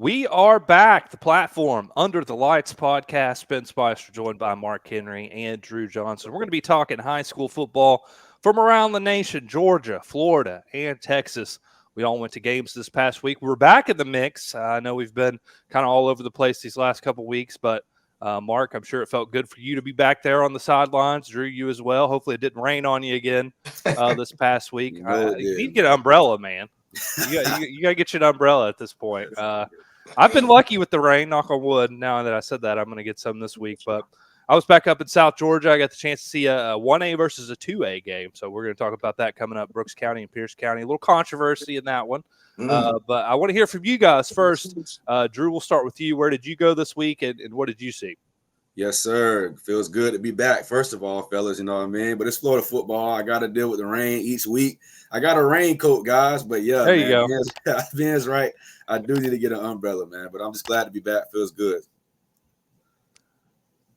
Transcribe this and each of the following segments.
We are back. The platform Under the Lights podcast. Ben Spicer joined by Mark Henry and Drew Johnson. We're going to be talking high school football from around the nation, Georgia, Florida, and Texas. We all went to games this past week. We're back in the mix. I know we've been kind of all over the place these last couple weeks, but Mark, I'm sure it felt good for you to be back there on the sidelines. Drew, you as well. Hopefully it didn't rain on you again this past week. No, it You need to did, get an man. umbrella, man. You got to get you an umbrella at this point. I've been lucky with the rain, knock on wood. Now that I said that, I'm going to get some this week. But I was back up in South Georgia. I got the chance to see a 1A versus a 2A game. So we're going to talk about that coming up, Brooks County and Pierce County. A little controversy in that one. But I want to hear from you guys first. Drew, we'll start with you. Where did you go this week, and what did you see? Yes, sir. Feels good to be back, first of all, fellas, you know what I mean? But it's Florida football. I got to deal with the rain each week. I got a raincoat, guys, but yeah, There you man, go. Ben's right. I do need to get an umbrella, man, but I'm just glad to be back. Feels good.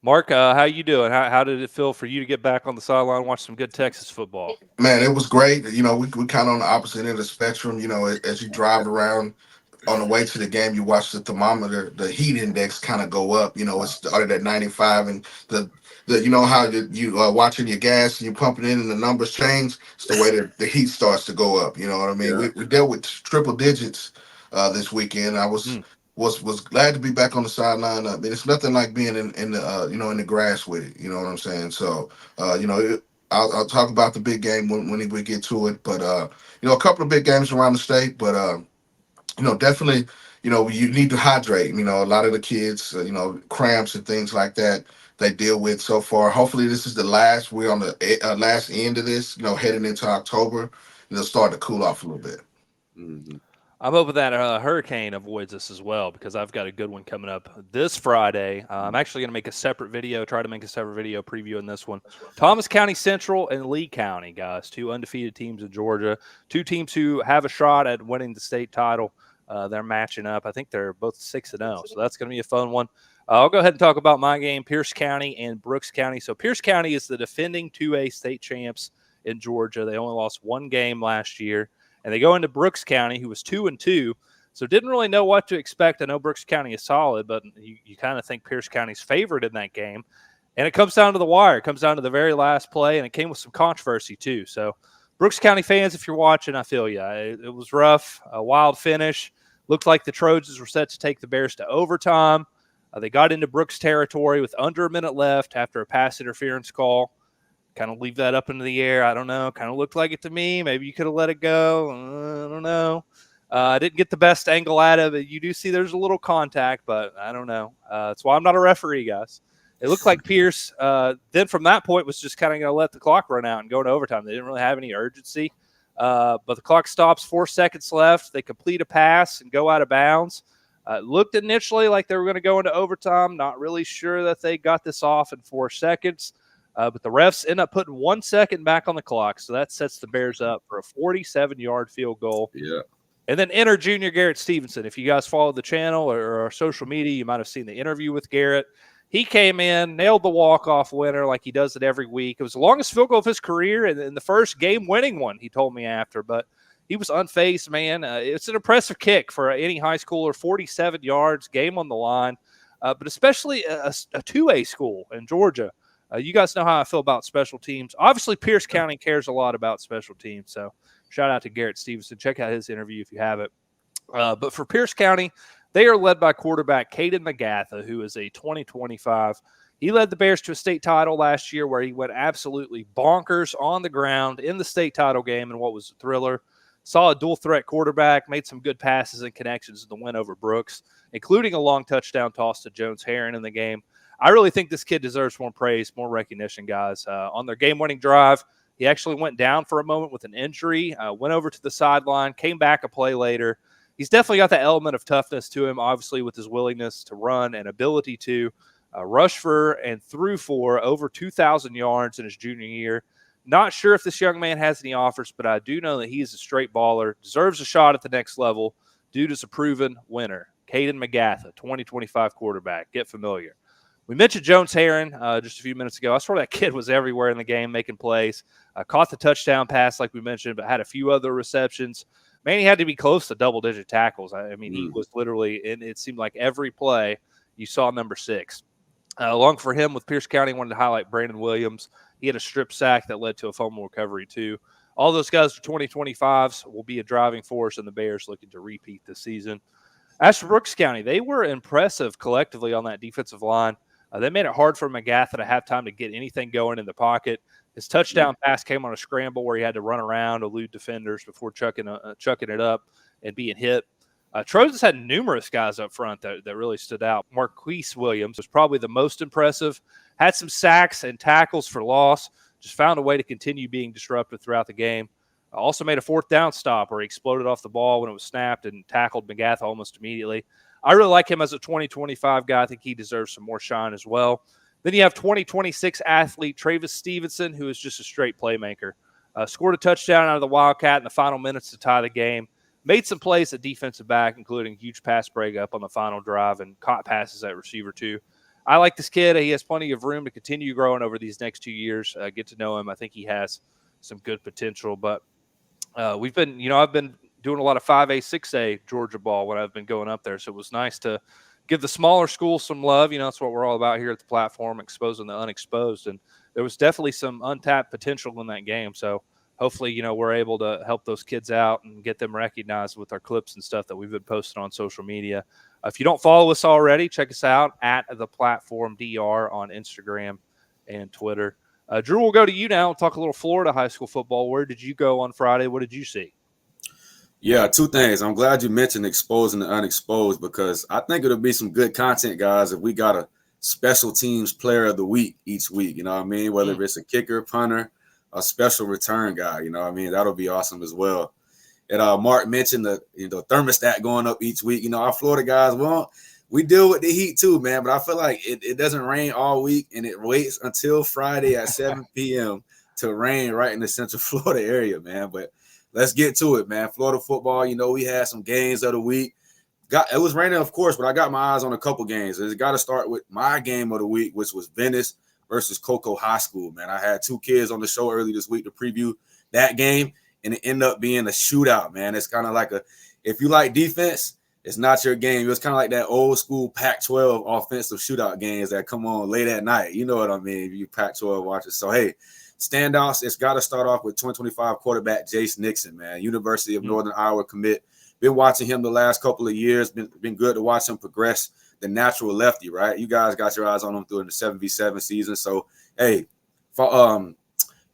Mark, how you doing? How did it feel for you to get back on the sideline and watch some good Texas football? Man, it was great. We kind of on the opposite end of the spectrum. As you drive around on the way to the game, you watch the thermometer, the heat index kind of go up. It started at 95, and the how you watching your gas and you pumping in, and the numbers change. It's the way that the heat starts to go up. You know what I mean? Yeah. We dealt with triple digits this weekend. I was glad to be back on the sideline. I mean, it's nothing like being in the in the grass with it. You know what I'm saying? So I'll talk about the big game when we get to it. But a couple of big games around the state. But definitely, you need to hydrate. A lot of the kids, cramps and things like that they deal with so far. Hopefully, this is the last. We're on the last end of this. Heading into October, it'll start to cool off a little bit. Mm-hmm. I'm hoping that hurricane avoids us as well, because I've got a good one coming up this Friday. I'm actually going to make a separate video, try to make a separate video previewing this one. Thomas County Central and Lee County, guys, two undefeated teams in Georgia, two teams who have a shot at winning the state title. They're matching up. I think they're both 6-0, so that's going to be a fun one. I'll go ahead and talk about my game, Pierce County and Brooks County. So Pierce County is the defending 2A state champs in Georgia. They only lost one game last year. And they go into Brooks County, who was 2-2, so didn't really know what to expect. I know Brooks County is solid, but you kind of think Pierce County's favored in that game. And it comes down to the wire. It comes down to the very last play, and it came with some controversy too. So Brooks County fans, if you're watching, I feel you. It was rough, a wild finish. Looked like the Trojans were set to take the Bears to overtime. They got into Brooks territory with under a minute left after a pass interference call. Kind of leave that up into the air. I don't know. Kind of looked like it to me. Maybe you could have let it go. I don't know. I didn't get the best angle out of it. You do see there's a little contact, but I don't know. That's why I'm not a referee, guys. It looked like Pierce then from that point was just kind of going to let the clock run out and go into overtime. They didn't really have any urgency. But the clock stops, 4 seconds left. They complete a pass and go out of bounds. It looked initially like they were going to go into overtime. Not really sure that they got this off in 4 seconds. But the refs end up putting 1 second back on the clock, so that sets the Bears up for a 47-yard field goal. Yeah. And then enter junior Garrett Stevenson. If you guys follow the channel or our social media, you might have seen the interview with Garrett. He came in, nailed the walk-off winner like he does it every week. It was the longest field goal of his career and the first game-winning one, he told me after. But he was unfazed, man. It's an impressive kick for any high schooler, 47 yards, game on the line, but especially a 2A school in Georgia. You guys know how I feel about special teams. Obviously, Pierce County cares a lot about special teams. So shout out to Garrett Stevenson. Check out his interview if you haven't. But for Pierce County, they are led by quarterback Caden McGatha, who is a 2025. He led the Bears to a state title last year where he went absolutely bonkers on the ground in the state title game in what was a thriller. Saw a dual-threat quarterback, made some good passes and connections in the win over Brooks, including a long touchdown toss to Jones Herron in the game. I really think this kid deserves more praise, more recognition, guys. On their game-winning drive, he actually went down for a moment with an injury, went over to the sideline, came back a play later. He's definitely got the element of toughness to him, obviously, with his willingness to run and ability to rush for and threw for over 2,000 yards in his junior year. Not sure if this young man has any offers, but I do know that he's a straight baller, deserves a shot at the next level. Dude is a proven winner. Caden McGatha, 2025 quarterback. Get familiar. We mentioned Jones Herron just a few minutes ago. I swear that kid was everywhere in the game making plays. Caught the touchdown pass like we mentioned, but had a few other receptions. man, he had to be close to double-digit tackles. I mean, he Mm. was literally, and it seemed like every play you saw number 6. Along for him with Pierce County, wanted to highlight Brandon Williams. He had a strip sack that led to a fumble recovery, too. All those guys for 2025s will be a driving force, and the Bears looking to repeat this season. As for Brooks County, they were impressive collectively on that defensive line. They made it hard for McGath to have time to get anything going in the pocket. His touchdown pass came on a scramble where he had to run around, elude defenders before chucking it up and being hit. Trojans had numerous guys up front that really stood out. Marquise Williams was probably the most impressive. Had some sacks and tackles for loss. Just found a way to continue being disruptive throughout the game. Also made a 4th down stop where he exploded off the ball when it was snapped and tackled McGath almost immediately. I really like him as a 2025 guy. I think he deserves some more shine as well. Then you have 2026 athlete Travis Stevenson, who is just a straight playmaker. Scored a touchdown out of the Wildcat in the final minutes to tie the game. Made some plays at defensive back, including huge pass breakup on the final drive and caught passes at receiver too. I like this kid. He has plenty of room to continue growing over these next 2 years. Get to know him. I think he has some good potential. But I've been doing a lot of 5A, 6A Georgia ball when I've been going up there. So it was nice to give the smaller schools some love. That's what we're all about here at the platform, exposing the unexposed. And there was definitely some untapped potential in that game. So hopefully, we're able to help those kids out and get them recognized with our clips and stuff that we've been posting on social media. If you don't follow us already, check us out at the Platform DR on Instagram and Twitter. Drew, we'll go to you now and talk a little Florida high school football. Where did you go on Friday? What did you see? Yeah, 2 things. I'm glad you mentioned exposing the unexposed because I think it'll be some good content, guys, if we got a special teams player of the week each week. You know what I mean? Whether it's a kicker, punter, a special return guy. You know what I mean? That'll be awesome as well. And Marc mentioned the thermostat going up each week. Our Florida guys, we deal with the heat too, man. But I feel like it doesn't rain all week, and it waits until Friday at 7 p.m. to rain right in the Central Florida area, man. But let's get to it, man. Florida football, we had some games of the week. It was raining, of course, but I got my eyes on a couple games. It's got to start with my game of the week, which was Venice versus Cocoa High School, man. I had 2 kids on the show early this week to preview that game, and it ended up being a shootout, man. It's kind of like if you like defense, it's not your game. It was kind of like that old school Pac-12 offensive shootout games that come on late at night. You know what I mean? If you Pac-12 watchers. So, hey, standouts, it's got to start off with 2025 quarterback Jace Nixon, man. University of Northern Iowa commit. Been watching him the last couple of years. Been good to watch him progress. The natural lefty, right? You guys got your eyes on him through the 7v7 season. So, hey,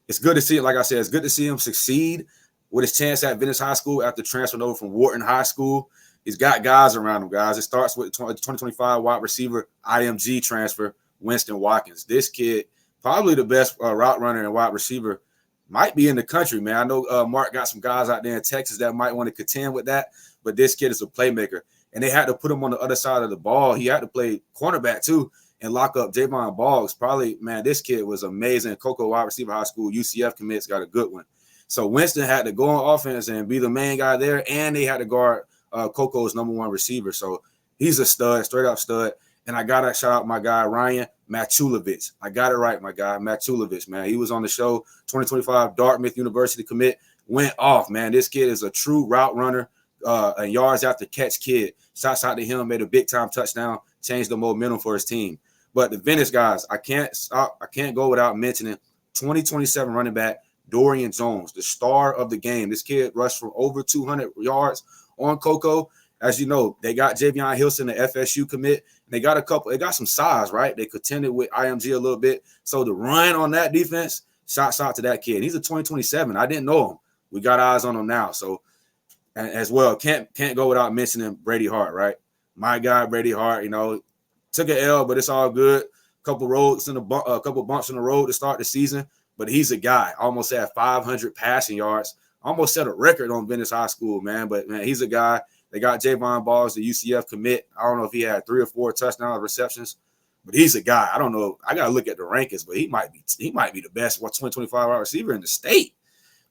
it's good to see, like I said, it's good to see him succeed with his chance at Venice High School after transferring over from Wharton High School. He's got guys around him, guys. It starts with 2025 wide receiver IMG transfer, Winston Watkins. This kid, probably the best route runner and wide receiver, might be in the country, man. I know Marc got some guys out there in Texas that might want to contend with that, but this kid is a playmaker. And they had to put him on the other side of the ball. He had to play cornerback, too, and lock up Javon Boggs. Probably, man, this kid was amazing. Cocoa wide receiver high school, UCF commits, got a good one. So Winston had to go on offense and be the main guy there, and they had to guard Coco's number 1 receiver. So he's a stud, straight up stud. And I got to shout out my guy, Ryan Machulovich. I got it right, my guy, Machulovich, man. He was on the show, 2025 Dartmouth University commit, went off, man. This kid is a true route runner, a yards after catch kid. Shouts out to him, made a big-time touchdown, changed the momentum for his team. But the Venice guys, I can't go without mentioning 2027 running back Dorian Jones, the star of the game. This kid rushed for over 200 yards on Cocoa. As you know, they got Javion Hilson, the FSU commit. They got some size, right? They contended with IMG a little bit. So the run on that defense, shouts out to that kid. He's a 2027. I didn't know him. We got eyes on him now. So as well, can't go without mentioning Brady Hart, right? My guy, Brady Hart, took an L, but it's all good. A couple bumps in the road to start the season, but he's a guy. Almost had 500 passing yards. Almost set a record on Venice High School, man. But, man, he's a guy. They got Javon Boggs, the UCF commit. I don't know if he had 3 or 4 touchdown receptions, but he's a guy. I don't know. I got to look at the rankings, but he might be the best 2025 wide receiver in the state.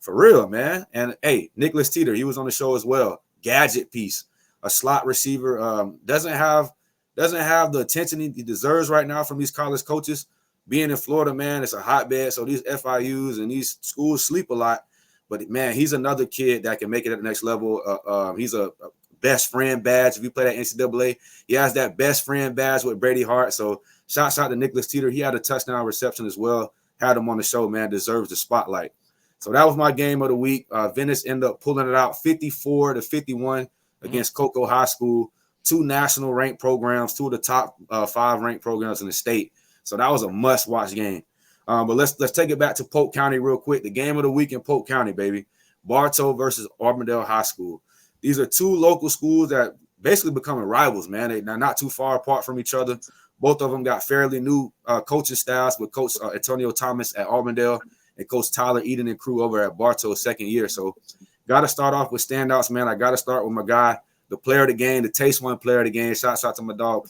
For real, man. And, hey, Nicholas Teeter, he was on the show as well. Gadget piece, a slot receiver. Doesn't have the attention he deserves right now from these college coaches. Being in Florida, man, it's a hotbed, so these FIUs and these schools sleep a lot. But man, he's another kid that can make it at the next level. He's a best friend badge. If you play that NCAA, he has that best friend badge with Brady Hart. So shouts out to Nicholas Teeter. He had a touchdown reception as well. Had him on the show, man. Deserves the spotlight. So that was my game of the week. Venice ended up pulling it out 54-51 against Cocoa High School. 2 national ranked programs, 2 of the top 5 ranked programs in the state. So that was a must-watch game. But let's take it back to Polk County real quick. The game of the week in Polk County, baby. Bartow versus Auburndale High School. These are 2 local schools that basically becoming rivals, man. They're not too far apart from each other. Both of them got fairly new coaching styles with Coach Antonio Thomas at Auburndale and Coach Tyler Eden and crew over at Bartow second year. So got to start off with standouts, man. I got to start with my guy, the player of the game, the Taste One player of the game. Shouts out to my dog,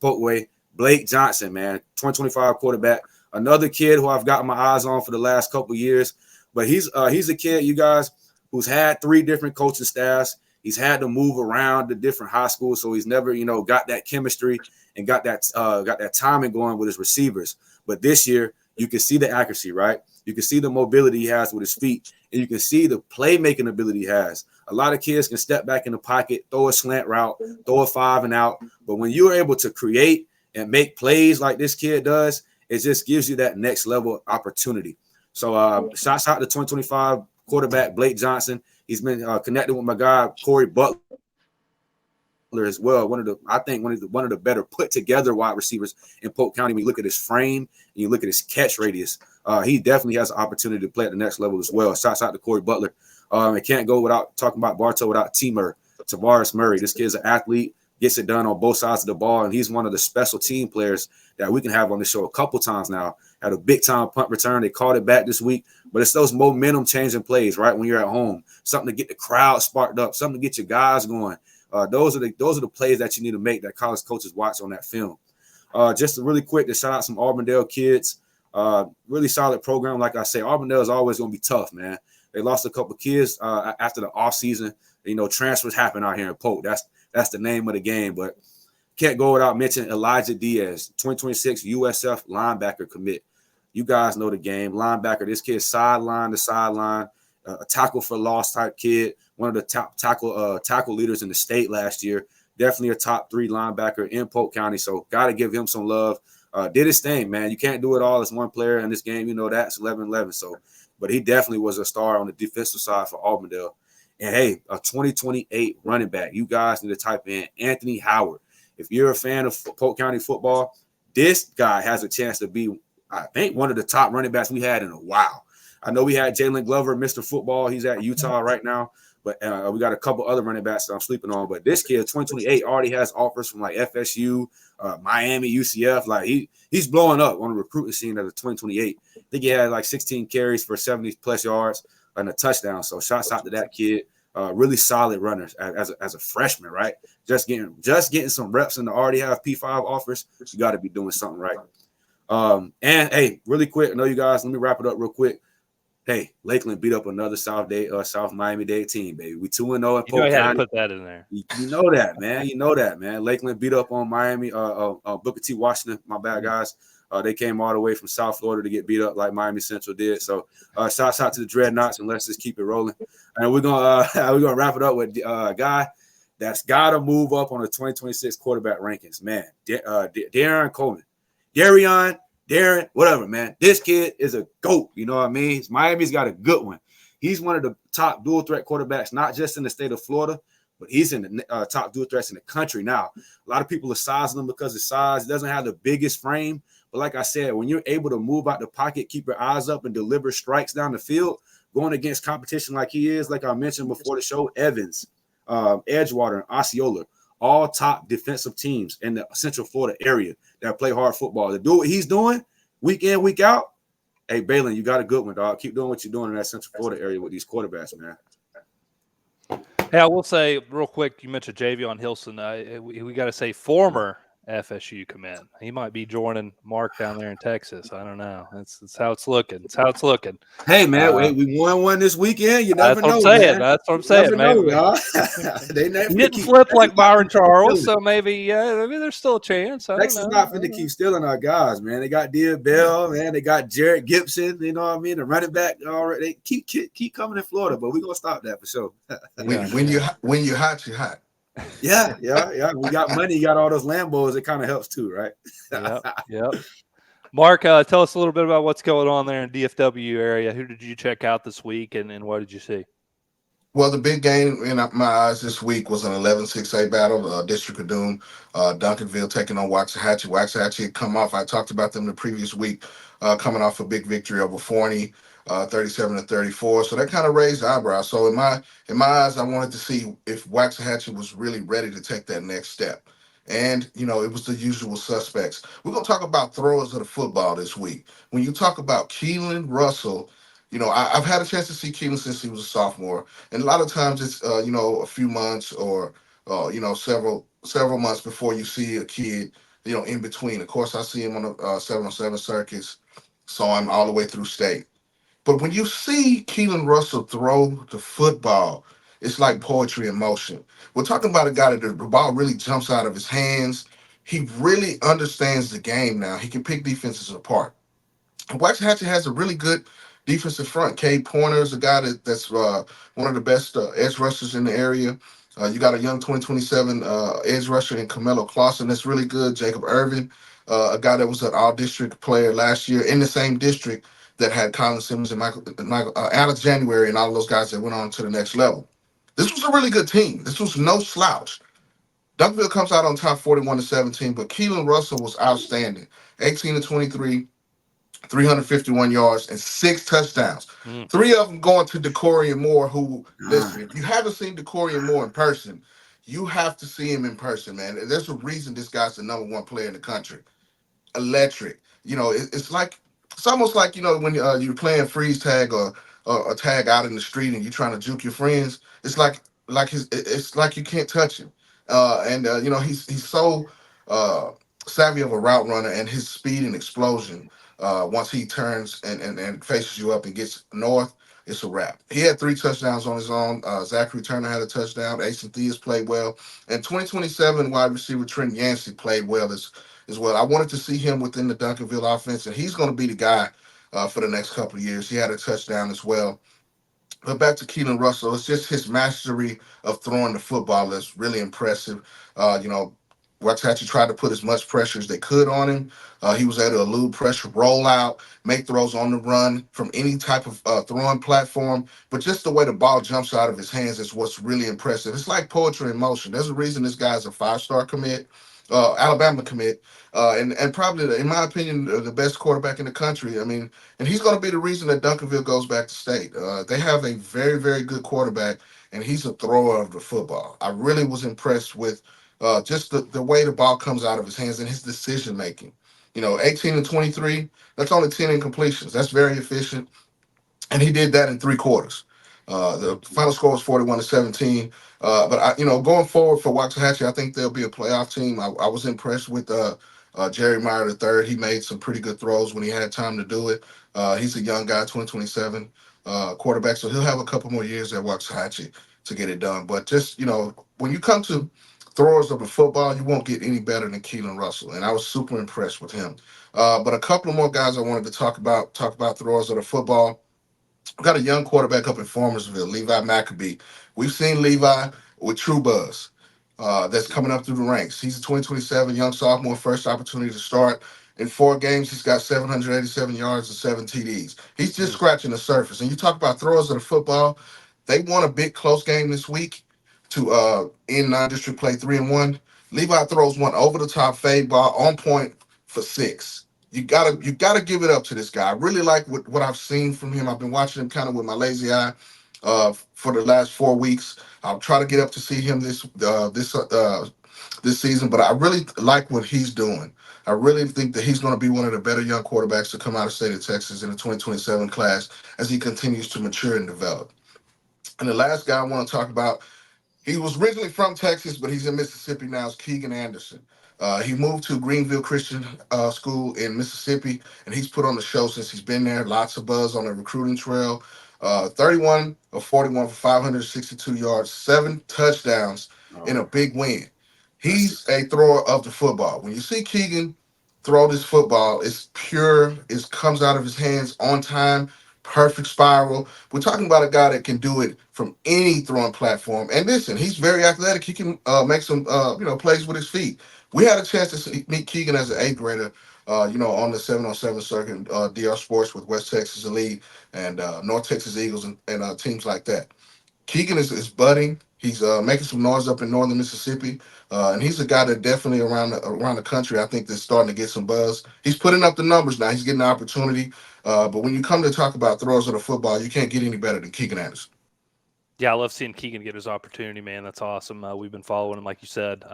Polkway, Blake Johnson, man, 2025 quarterback. Another kid who I've got my eyes on for the last couple years. But he's a kid, you guys, who's had 3 different coaching staffs. He's had to move around to different high schools, so he's never, got that chemistry and got that timing going with his receivers. But this year, you can see the accuracy, right? You can see the mobility he has with his feet, and you can see the playmaking ability he has. A lot of kids can step back in the pocket, throw a slant route, throw a 5 and out. But when you're able to create and make plays like this kid does, it just gives you that next level opportunity. So shouts out to 2025 quarterback Blake Johnson. He's been connected with my guy Corey Butler as well. One of the better put together wide receivers in Polk County. When you look at his frame and you look at his catch radius, he definitely has an opportunity to play at the next level as well. Shouts out to Corey Butler. I can't go without talking about Bartow without Tavares Murray. This kid's an athlete, gets it done on both sides of the ball, and he's one of the special team players that we can have on the show a couple times now. Had a big-time punt return. They called it back this week, but it's those momentum-changing plays, right, when you're at home. Something to get the crowd sparked up, something to get your guys going. Those are the plays that you need to make that college coaches watch on that film. Just really quick to shout out some Auburndale kids. Really solid program. Like I say, Auburndale is always going to be tough, man. They lost a couple kids after the offseason. Transfers happen out here in Polk. That's the name of the game. But can't go without mentioning Elijah Diaz, 2026 USF linebacker commit. You guys know the game. Linebacker, this kid sideline to sideline, a tackle for loss type kid, one of the top tackle leaders in the state last year. Definitely a top 3 linebacker in Polk County. So got to give him some love. Did his thing, man. You can't do it all as one player in this game. That's 11-11. So, but he definitely was a star on the defensive side for Auburndale. And hey, a 2028 running back. You guys need to type in Anthony Howard. If you're a fan of Polk County football, this guy has a chance to be, I think, one of the top running backs we had in a while. I know we had Jalen Glover, Mr. Football. He's at Utah right now. But we got a couple other running backs that I'm sleeping on. But this kid, 2028, already has offers from like FSU, Miami, UCF. Like he's blowing up on the recruiting scene as a 2028. I think he had like 16 carries for 70+ yards and a touchdown. So shouts out to that kid. Really solid runners as a freshman, right? Just getting some reps and to already have P5 offers. You got to be doing something right. And hey, really quick, I know you guys. Let me wrap it up real quick. Hey, Lakeland beat up another South Miami-Dade team, baby. We 2-0 in Polk County. You had to put that in there. You know that, man. You know that, man. Lakeland beat up on Miami, Booker T. Washington. My bad, guys. They came all the way from South Florida to get beat up like Miami Central did. So, shouts out to the Dreadnoughts, and let's just keep it rolling. And we're gonna wrap it up with a guy that's got to move up on the 2026 quarterback rankings, man. Darren Coleman, Darren, whatever, man. This kid is a GOAT. You know what I mean? Miami's got a good one. He's one of the top dual threat quarterbacks, not just in the state of Florida, but he's in the top dual threats in the country now. A lot of people are sizing him because of size. He doesn't have the biggest frame. But like I said, when you're able to move out the pocket, keep your eyes up, and deliver strikes down the field, going against competition like he is, like I mentioned before the show, Evans, Edgewater, and Osceola, all top defensive teams in the Central Florida area that play hard football. To do what he's doing week in, week out, hey, Balin, you got a good one, dog. Keep doing what you're doing in that Central Florida area with these quarterbacks, man. Hey, I will say real quick, you mentioned Javion Hilson. We got to say former FSU commit. He might be joining Marc down there in Texas. I don't know. That's how it's looking. It's how it's looking. Hey man, wait, we won one this weekend. You never That's what know, I'm saying. man. That's what I'm You saying. never Maybe, know, y'all. They never he didn't keep, flip Texas like Byron not finna keep Charles, stealing. so maybe there's still a chance. I don't Texas know. not finna keep stealing our guys, man. They got Dia Bell, man. They got Jarrett Gibson. You know what I mean? The running back. All right, they keep coming in Florida, but we're gonna stop that for sure. When you're hot, you're hot. Yeah. We got money. You got all those Lambos. It kind of helps too, right? Yep. Marc, tell us a little bit about what's going on there in DFW area. Who did you check out this week, and what did you see? Well, the big game in my eyes this week was an 11-6A battle, District of Doom, Duncanville taking on Waxahachie. Waxahachie had come off, I talked about them the previous week, coming off a big victory over Forney, 37-34. So that kind of raised the eyebrow. So in my eyes, I wanted to see if Waxahachie was really ready to take that next step. And, it was the usual suspects. We're going to talk about throwers of the football this week. When you talk about Keelan Russell, I've had a chance to see Keelan since he was a sophomore. And a lot of times it's a few months or several months before you see a kid in between. Of course, I see him on the 7-on-7 circuits, saw him all the way through state. But when you see Keelan Russell throw the football, it's like poetry in motion. We're talking about a guy that the ball really jumps out of his hands. He really understands the game now. He can pick defenses apart. Waxahachie has a really good defensive front. Cade Pointer is a guy that's one of the best edge rushers in the area. You got a young 2027 edge rusher in Camelo Clausen that's really good. Jacob Irvin, a guy that was an all-district player last year in the same district that had Colin Simmons and Michael Alex January and all of those guys that went on to the next level. This was a really good team. This was no slouch. Duncanville comes out on top 41-17, but Keelan Russell was outstanding. 18-23, 351 yards, and 6 touchdowns. 3 of them going to Decorian Moore, who, listen, if you haven't seen Decorian Moore in person, you have to see him in person, man. There's a reason this guy's the #1 player in the country. Electric. It's almost like, when you're playing freeze tag or a tag out in the street and you're trying to juke your friends. It's like you can't touch him. He's so savvy of a route runner, and his speed and explosion, once he turns and faces you up and gets north, it's a wrap. He had 3 touchdowns on his own. Zachary Turner had a touchdown. Ace Theus played well. And 2027 wide receiver Trent Yancey played well as well. I wanted to see him within the Duncanville offense, and he's going to be the guy for the next couple of years. He had a touchdown as well. But back to Keelan Russell, it's just his mastery of throwing the football that's really impressive. Waxahachie tried to put as much pressure as they could on him. He was able to elude pressure, roll out, make throws on the run from any type of throwing platform. But just the way the ball jumps out of his hands is what's really impressive. It's like poetry in motion. There's a reason this guy's a 5-star commit, Alabama commit, and probably, in my opinion, the best quarterback in the country. I mean, and he's going to be the reason that Duncanville goes back to state. They have a very, very good quarterback, and he's a thrower of the football. I really was impressed with just the way the ball comes out of his hands and his decision making. 18-23, that's only 10 incompletions. That's very efficient. And he did that in 3 quarters. The final score was 41-17. Going forward for Waxahachie, I think they'll be a playoff team. I was impressed with Jerry Meyer III. He made some pretty good throws when he had time to do it. He's a young guy, 2027 quarterback, so he'll have a couple more years at Waxahachie to get it done. But just, when you come to throwers of the football, you won't get any better than Keelan Russell, and I was super impressed with him. But a couple of more guys I wanted to talk about throwers of the football. We've got a young quarterback up in Farmersville, Levi Maccabee. We've seen Levi with True Buzz that's coming up through the ranks. He's a 2027 young sophomore, first opportunity to start. In 4 games, he's got 787 yards and 7 TDs. He's just scratching the surface. And you talk about throwers of the football, they won a big close game this week to end non-district play 3-1. Levi throws one over the top fade ball on point for 6. You gotta give it up to this guy. I really like what I've seen from him. I've been watching him kind of with my lazy eye for the last 4 weeks. I'll try to get up to see him this season, but I really like what he's doing. I really think that he's going to be one of the better young quarterbacks to come out of the state of Texas in the 2027 class as he continues to mature and develop. And the last guy I want to talk about, He was originally from Texas, but he's in Mississippi now. It's Keegan Anderson. He moved to Greenville Christian School in Mississippi, and he's put on the show since he's been there. Lots of buzz on the recruiting trail. 31 of 41 for 562 yards, 7 touchdowns in a big win. He's a thrower of the football. When you see Keegan throw this football, it's pure. It comes out of his hands on time, perfect spiral. We're talking about a guy that can do it from any throwing platform. And listen, he's very athletic. He can make some plays with his feet. We had a chance to meet Keegan as an 8th grader, on the 7-on-7 circuit, DR Sports with West Texas Elite and North Texas Eagles and teams like that. Keegan is budding. He's making some noise up in northern Mississippi, and he's a guy that definitely around the country, I think, that's starting to get some buzz. He's putting up the numbers now. He's getting the opportunity. But when you come to talk about throwers of the football, you can't get any better than Keegan Anderson. Yeah, I love seeing Keegan get his opportunity, man. That's awesome. We've been following him, like you said,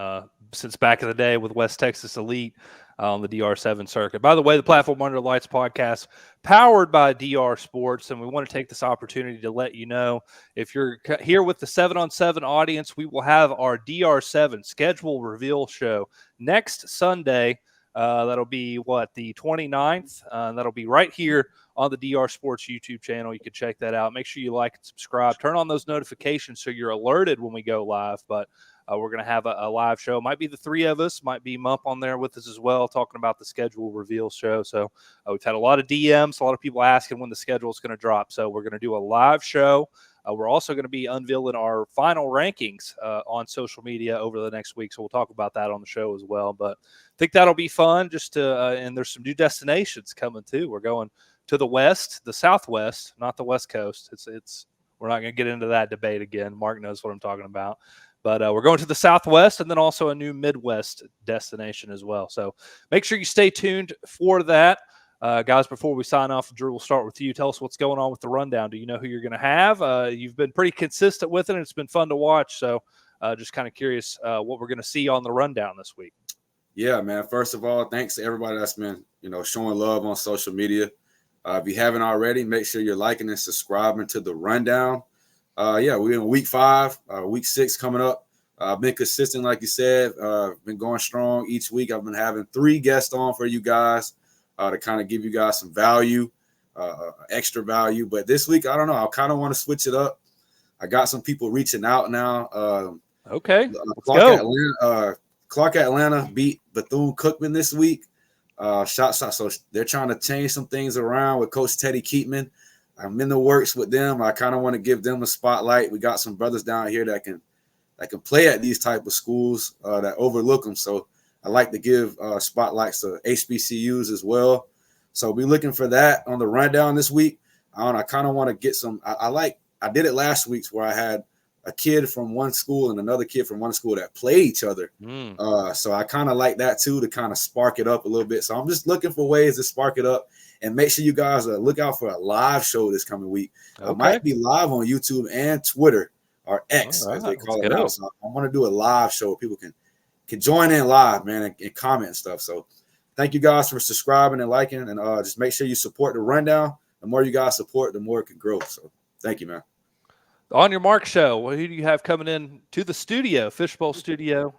since back in the day with West Texas Elite on the DR7 circuit. By the way, the Platform Under the Lights podcast, powered by DR Sports, and we want to take this opportunity to let you know, if you're here with the 7-on-7 audience, we will have our DR7 schedule reveal show next Sunday. That'll be, the 29th? That'll be right here on the DR Sports YouTube channel. You can check that out. Make sure you like and subscribe. Turn on those notifications so you're alerted when we go live. But we're going to have a live show. Might be the 3 of us. Might be Mump on there with us as well, talking about the schedule reveal show. So we've had a lot of DMs, a lot of people asking when the schedule is going to drop. So we're going to do a live show. We're also going to be unveiling our final rankings on social media over the next week. So we'll talk about that on the show as well. But I think that'll be fun and there's some new destinations coming too. We're going to the west, the southwest, not the west coast. We're not going to get into that debate again. Mark knows what I'm talking about. But we're going to the southwest and then also a new Midwest destination as well. So make sure you stay tuned for that. Guys, before we sign off, Drew, we'll start with you. Tell us what's going on with the rundown. Do you know who you're going to have? You've been pretty consistent with it, and it's been fun to watch. So just kind of curious what we're going to see on the rundown this week. Yeah, man. First of all, thanks to everybody that's been, showing love on social media. If you haven't already, make sure you're liking and subscribing to the rundown. We're in week 5, week 6 coming up. I've been consistent, like you said, been going strong each week. I've been having 3 guests on for you guys to kind of give you guys some value, extra value. But this week, I don't know. I kind of want to switch it up. I got some people reaching out now. Okay. Clark Atlanta beat Bethune-Cookman this week. So they're trying to change some things around with Coach Teddy Keatman. I'm in the works with them. I kind of want to give them a spotlight. We got some brothers down here that can play at these type of schools that overlook them. So I like to give spotlights to HBCUs as well. So we're looking for that on the rundown this week. I kind of want to get some. I did it last week where I had a kid from one school and another kid from one school that play each other. So I kind of like that too, to kind of spark it up a little bit. So I'm just looking for ways to spark it up, and make sure you guys look out for a live show this coming week. Okay. I might be live on YouTube and Twitter, or X, as they call it now. So I want to do a live show where people can join in live, man, and comment and stuff. So thank you guys for subscribing and liking, and just make sure you support the rundown. The more you guys support, the more it can grow. So thank you, man. On your Marc show, who do you have coming in to the studio, Fishbowl Studio,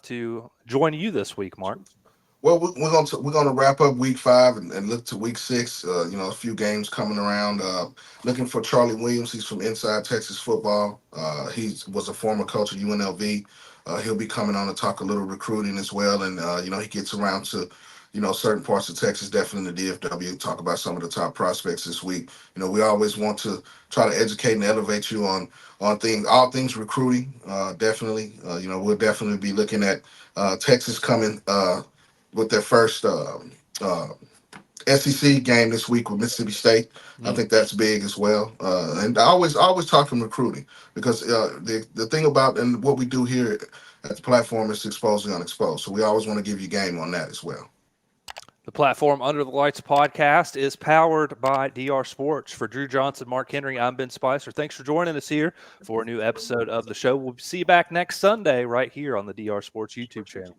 to join you this week, Marc? Well, we're gonna wrap up week 5 and look to week 6. A few games coming around. Looking for Charlie Williams. He's from Inside Texas Football. He was a former coach at UNLV. He'll be coming on to talk a little recruiting as well. And he gets around to certain parts of Texas, definitely in the DFW. Talk about some of the top prospects this week. We always want to try to educate and elevate you on all things recruiting. Definitely, we'll definitely be looking at Texas coming with their first SEC game this week with Mississippi State. I think that's big as well. And I always talking recruiting, because the thing about and what we do here at the platform is to expose the unexposed. So we always want to give you game on that as well. The Platform Under the Lights podcast is powered by DR Sports. For Drew Johnson, Mark Henry, I'm Ben Spicer. Thanks for joining us here for a new episode of the show. We'll see you back next Sunday right here on the DR Sports YouTube channel.